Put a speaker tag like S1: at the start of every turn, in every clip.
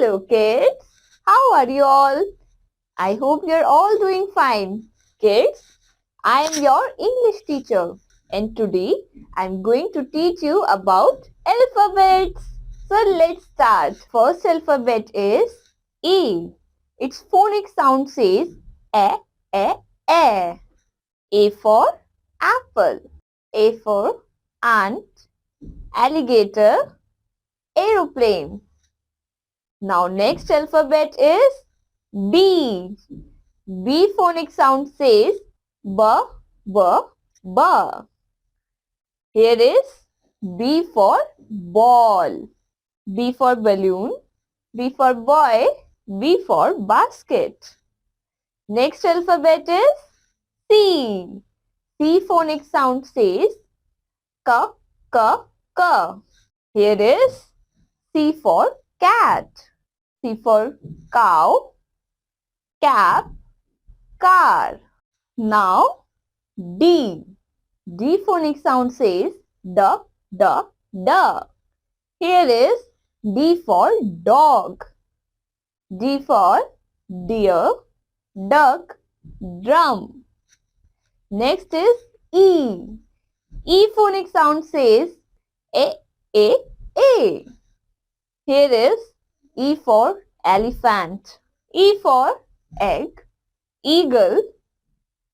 S1: Hello kids, how are you all? I hope you're all doing fine. Kids, I am your English teacher and today I'm going to teach you about alphabets. So let's start. First alphabet is E. Its phonic sound says A, A, A. A for apple. A for ant, alligator, aeroplane. Now next alphabet is B. B phonic sound says B, B, B. Here is B for ball. B for balloon. B for boy. B for basket. Next alphabet is C. C phonic sound says K, K, K. Here is C for cat. C for cow, cap, car. Now D. D phonic sound says D, D, D. Here is D for dog. D for deer, duck, drum. Next is E. E phonic sound says A, A, A. Here is E for elephant. E for egg, eagle,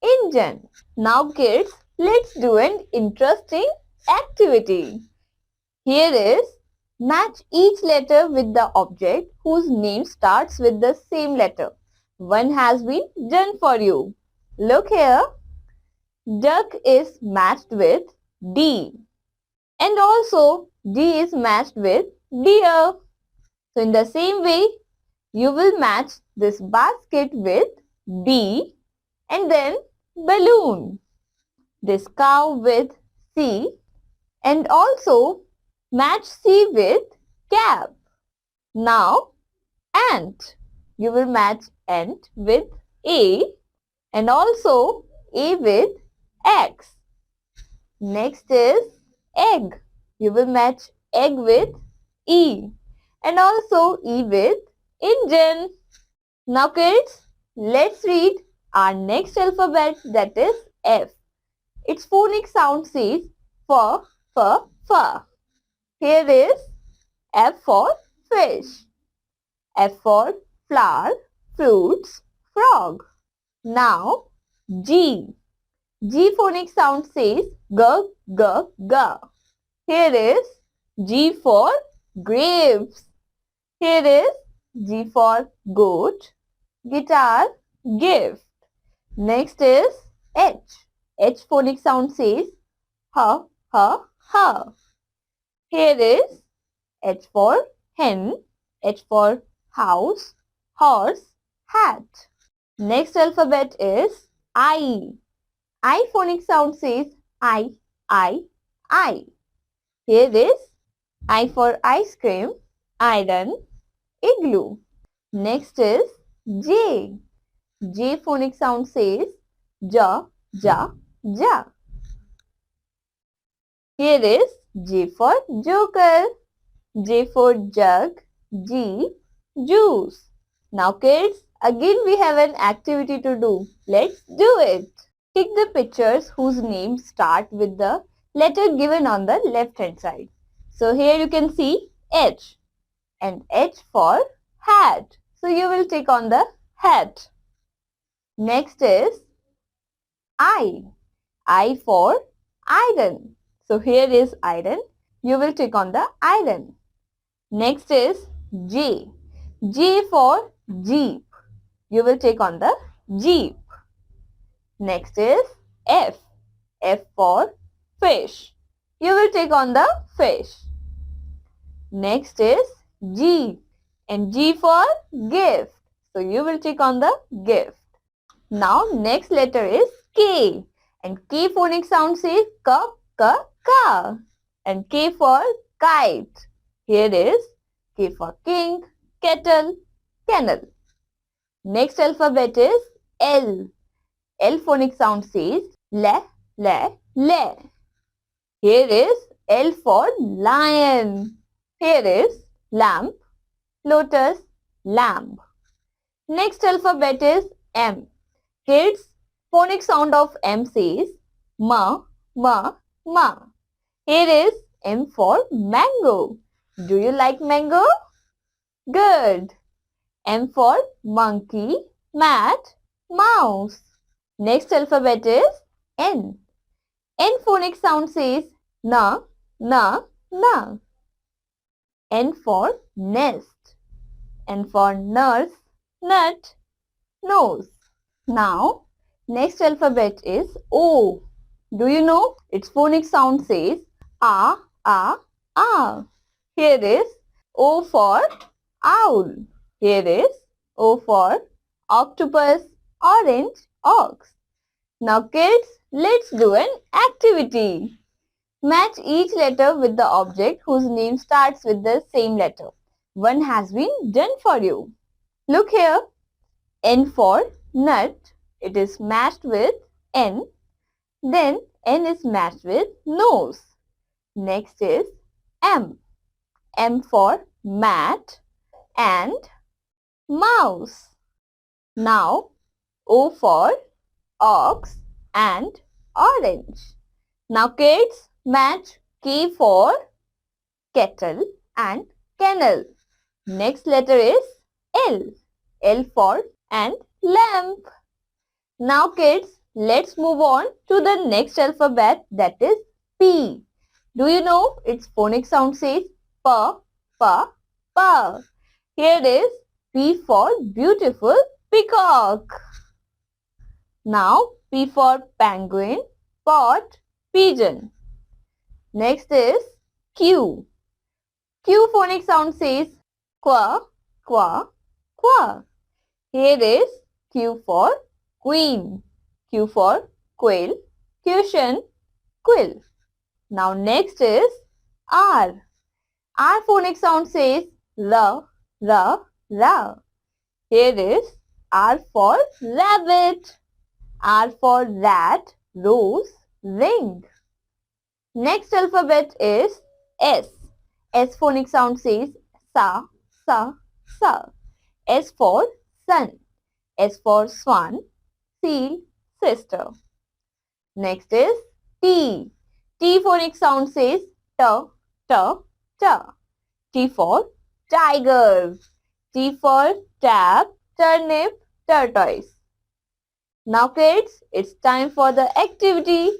S1: engine. Now kids, let's do an interesting activity. Here is match each letter with the object whose name starts with the same letter. One has been done for you. Look here. Duck is matched with D. And also D is matched with deer. So in the same way, you will match this basket with B and then balloon. This cow with C and also match C with cap. Now ant. You will match ant with A and also A with X. Next is egg. You will match egg with E and also E with engine. Now kids, let's read our next alphabet, that is F. Its phonic sound says F, F, F. Here is F for fish. F for flower, fruits, frog. Now G. G phonic sound says G, G, G. Here is G for grapes. Here is G for goat, guitar, gift. Next is H. H phonic sound says H, H, H. Here is H for hen, H for house, horse, hat. Next alphabet is I. I phonic sound says I, I, I. Here is I for ice cream, iron, igloo. Next is J. J phonic sound says ja, ja, ja. Here is J for joker, J for jug, Jeep, juice. Now kids, again we have an activity to do. Let's do it. Pick the pictures whose names start with the letter given on the left hand side. So here you can see H and H for hat. So you will tick on the hat. Next is I. I for iron. So here is iron. You will tick on the iron. Next is J. J for jeep. You will tick on the jeep. Next is F. F for fish. You will tick on the fish. Next is G. And G for gift. So you will tick on the gift. Now next letter is K. And K phonic sound says K, K, K. And K for kite. Here is K for king, kettle, kennel. Next alphabet is L. L phonic sound says le, le, le. Here is L for lion. Here is lamp, lotus, lamb. Next alphabet is M. Kids, phonic sound of M says ma, ma, ma. Here is M for mango. Do you like mango? Good. M for monkey, mat, mouse. Next alphabet is N. N phonic sound says na, na, na. N for nest. N for nurse, nut, nose. Now, next alphabet is O. Do you know? Its phonic sound says a, a, a. Here is O for owl. Here is O for octopus, orange, ox. Now kids, let's do an activity. Match each letter with the object whose name starts with the same letter. One has been done for you. Look here. N for nut. It is matched with N. Then N is matched with nose. Next is M. M for mat and mouse. Now O for ox and orange. Now kids, match K for kettle and kennel. Next letter is L. L for and lamp. Now kids, let's move on to the next alphabet, that is P. Do you know its phonic sound says P, P, P. Here is P for beautiful peacock. Now P for penguin, pot, pigeon. Next is Q. Q phonic sound says qua, qua, qua. Here is Q for queen. Q for quail, cushion, quill. Now next is R. R phonic sound says ra, ra, ra. Here is R for rabbit. R for rat, rose, ring. Next alphabet is S. S phonic sound says sa, sa, sa. S for sun. S for swan, seal, sister. Next is T. T phonic sound says ta, ta, ta. T for tiger. T for tap, turnip, tortoise. Now kids, it's time for the activity.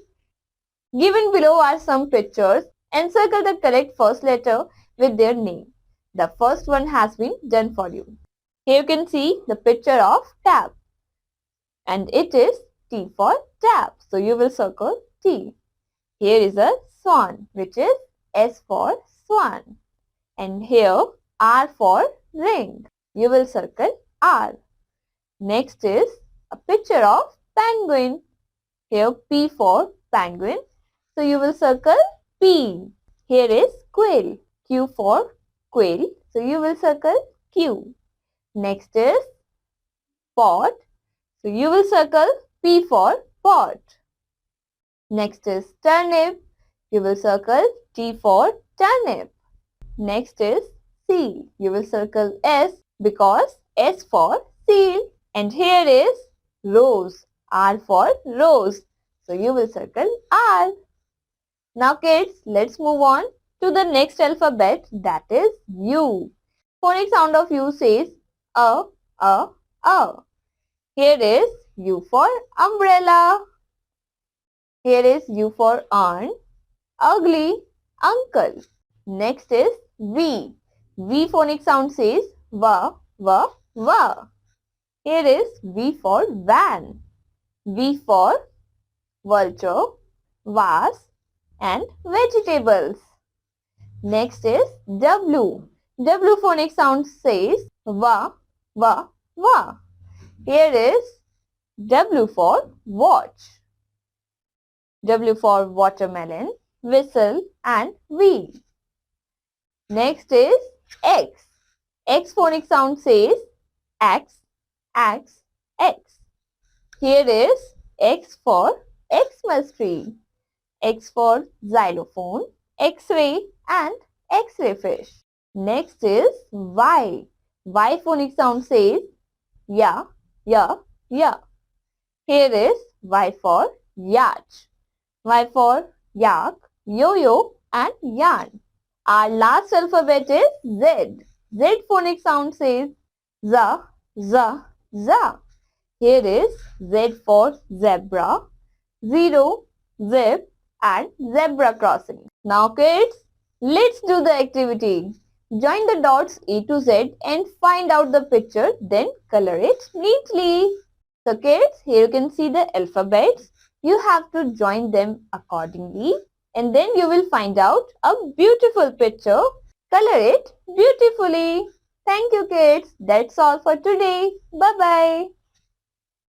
S1: Given below are some pictures. Encircle the correct first letter with their name. The first one has been done for you. Here you can see the picture of tap. And it is T for tap. So you will circle T. Here is a swan, which is S for swan. And here R for ring. You will circle R. Next is a picture of penguin. Here P for penguin. So you will circle P. Here is quail. Q for quail. So you will circle Q. Next is pot. So you will circle P for pot. Next is turnip. You will circle T for turnip. Next is seal. You will circle S because S for seal. And here is rose. R for rose. So you will circle R. Now kids, let's move on to the next alphabet, that is U. Phonic sound of U says a, a, a. Here is U for umbrella. Here is U for aunt, ugly, uncle. Next is V. V phonic sound says va, va, va. Here is V for van. V for vulture, vase and vegetables. Next is W. W phonic sound says va, va, va. Here is W for watch. W for watermelon, whistle and wheel. Next is X. X phonic sound says X, X, X. Here is X for Xmas tree. X for xylophone, X-ray and X-ray fish. Next is Y. Y phonic sound says ya, ya, ya. Here is Y for yacht. Y for yak, yo-yo and yarn. Our last alphabet is Z. Z phonic sound says za, za, za. Here is Z for zebra, zero, zip and zebra crossing. Now kids, let's do the activity. Join the dots A to Z and find out the picture, then color it neatly. So kids, here you can see the alphabets. You have to join them accordingly and then you will find out a beautiful picture. Color it beautifully. Thank you kids. That's all for today. Bye-bye.